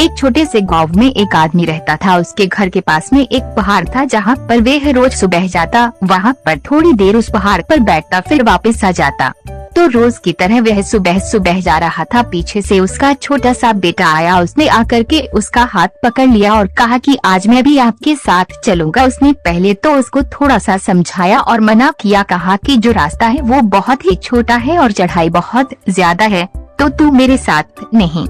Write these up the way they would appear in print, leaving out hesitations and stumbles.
एक छोटे से गांव में एक आदमी रहता था। उसके घर के पास में एक पहाड़ था जहाँ पर वह रोज सुबह जाता, वहाँ पर थोड़ी देर उस पहाड़ पर बैठता, फिर वापस आ जाता। तो रोज की तरह वह सुबह सुबह जा रहा था। पीछे से उसका छोटा सा बेटा आया। उसने आकर के उसका हाथ पकड़ लिया और कहा कि आज मैं भी आपके साथ चलूंगा। उसने पहले तो उसको थोड़ा सा समझाया और मना किया, कहा कि जो रास्ता है वो बहुत ही छोटा है और चढ़ाई बहुत ज्यादा है, तो तू मेरे साथ नहीं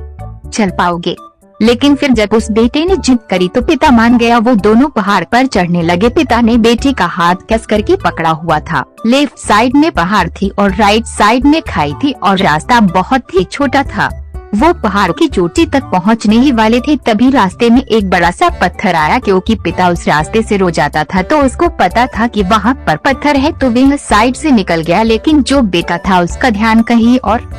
चल पाओगे। लेकिन फिर जब उस बेटे ने जिद करी तो पिता मान गया। वो दोनों पहाड़ पर चढ़ने लगे। पिता ने बेटे का हाथ कस करके पकड़ा हुआ था। लेफ्ट साइड में पहाड़ थी और राइट साइड में खाई थी और रास्ता बहुत ही छोटा था। वो पहाड़ की चोटी तक पहुंचने ही वाले थे, तभी रास्ते में एक बड़ा सा पत्थर आया। क्योंकि पिता उस रास्ते से रोज आता था तो उसको पता था कि वहाँ पर पत्थर है, तो वह साइड से निकल गया। लेकिन जो बेटा था उसका ध्यान कहीं और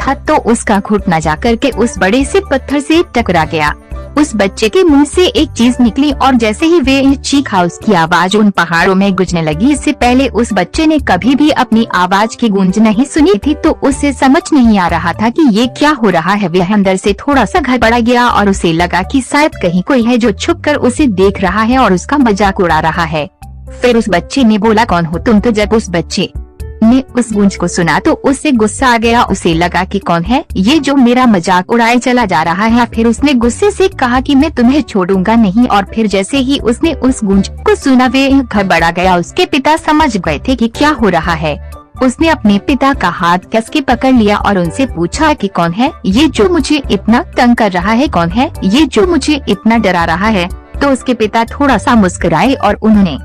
था, तो उसका घुटना जाकर के उस बड़े से पत्थर से टकरा गया। उस बच्चे के मुंह से एक चीज निकली और जैसे ही वे चीखा, उसकी आवाज उन पहाड़ों में गूंजने लगी। इससे पहले उस बच्चे ने कभी भी अपनी आवाज की गूंज नहीं सुनी थी, तो उसे समझ नहीं आ रहा था कि ये क्या हो रहा है। वह अंदर से थोड़ा सा घबरा गया और उसे लगा कि शायद कहीं कोई है जो छुपकर उसे देख रहा है और उसका मजाक उड़ा रहा है। फिर उस बच्चे ने बोला, कौन हो तुम? तो जब उस बच्चे ने उस गूंज को सुना तो उससे गुस्सा आ गया। उसे लगा कि कौन है ये जो मेरा मजाक उड़ाए चला जा रहा है। फिर उसने गुस्से से कहा कि मैं तुम्हें छोड़ूंगा नहीं। और फिर जैसे ही उसने उस गूंज को सुना वे घबरा गया। उसके पिता समझ गए थे कि क्या हो रहा है। उसने अपने पिता का हाथ कस के पकड़ लिया और उनसे पूछा कि कौन है ये जो मुझे इतना तंग कर रहा है? कौन है ये जो मुझे इतना डरा रहा है? तो उसके पिता थोड़ा सा मुस्कुराए और उन्होंने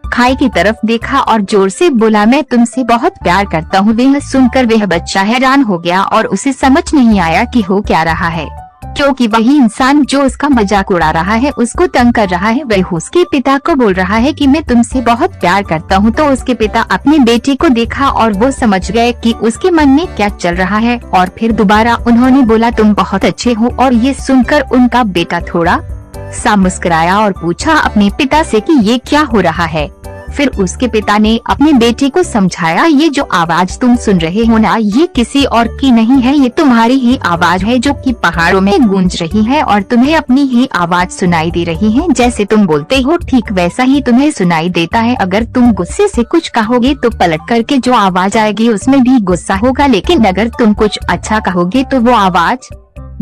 खाई की तरफ देखा और जोर से बोला, मैं तुमसे बहुत प्यार करता हूँ। वह सुनकर वह बच्चा हैरान हो गया और उसे समझ नहीं आया कि हो क्या रहा है, क्योंकि वही इंसान जो उसका मजाक उड़ा रहा है, उसको तंग कर रहा है, वह उसके पिता को बोल रहा है कि मैं तुमसे बहुत प्यार करता हूँ। तो उसके पिता अपने बेटे को देखा और वो समझ गए कि उसके मन में क्या चल रहा है। और फिर दोबारा उन्होंने बोला, तुम बहुत अच्छे हो। और ये सुनकर उनका बेटा थोड़ा सा मुस्कुराया और पूछा अपने पिता से कि ये क्या हो रहा है। फिर उसके पिता ने अपने बेटे को समझाया, ये जो आवाज तुम सुन रहे हो ना, ये किसी और की नहीं है, ये तुम्हारी ही आवाज है जो कि पहाड़ों में गूंज रही है और तुम्हें अपनी ही आवाज सुनाई दे रही है। जैसे तुम बोलते हो ठीक वैसा ही तुम्हें सुनाई देता है। अगर तुम गुस्से से कुछ कहोगे तो पलट करके जो आवाज आएगी उसमें भी गुस्सा होगा, लेकिन अगर तुम कुछ अच्छा कहोगे तो वो आवाज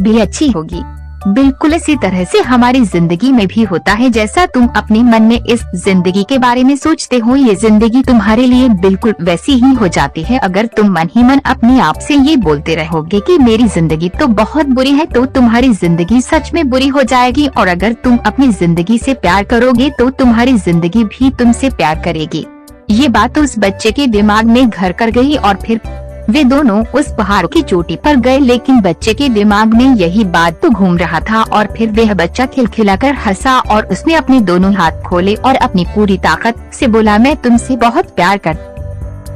भी अच्छी होगी। बिल्कुल इसी तरह से हमारी जिंदगी में भी होता है। जैसा तुम अपने मन में इस जिंदगी के बारे में सोचते हो, ये जिंदगी तुम्हारे लिए बिल्कुल वैसी ही हो जाती है। अगर तुम मन ही मन अपने आप से ये बोलते रहोगे कि मेरी जिंदगी तो बहुत बुरी है, तो तुम्हारी जिंदगी सच में बुरी हो जाएगी। और अगर तुम अपनी जिंदगी से प्यार करोगे तो तुम्हारी जिंदगी भी तुमसे प्यार करेगी। ये बात उस बच्चे के दिमाग में घर कर गई और फिर वे दोनों उस पहाड़ की चोटी पर गए। लेकिन बच्चे के दिमाग में यही बात तो घूम रहा था। और फिर वह बच्चा खिलखिलाकर हंसा और उसने अपने दोनों हाथ खोले और अपनी पूरी ताकत से बोला, मैं तुमसे बहुत प्यार करता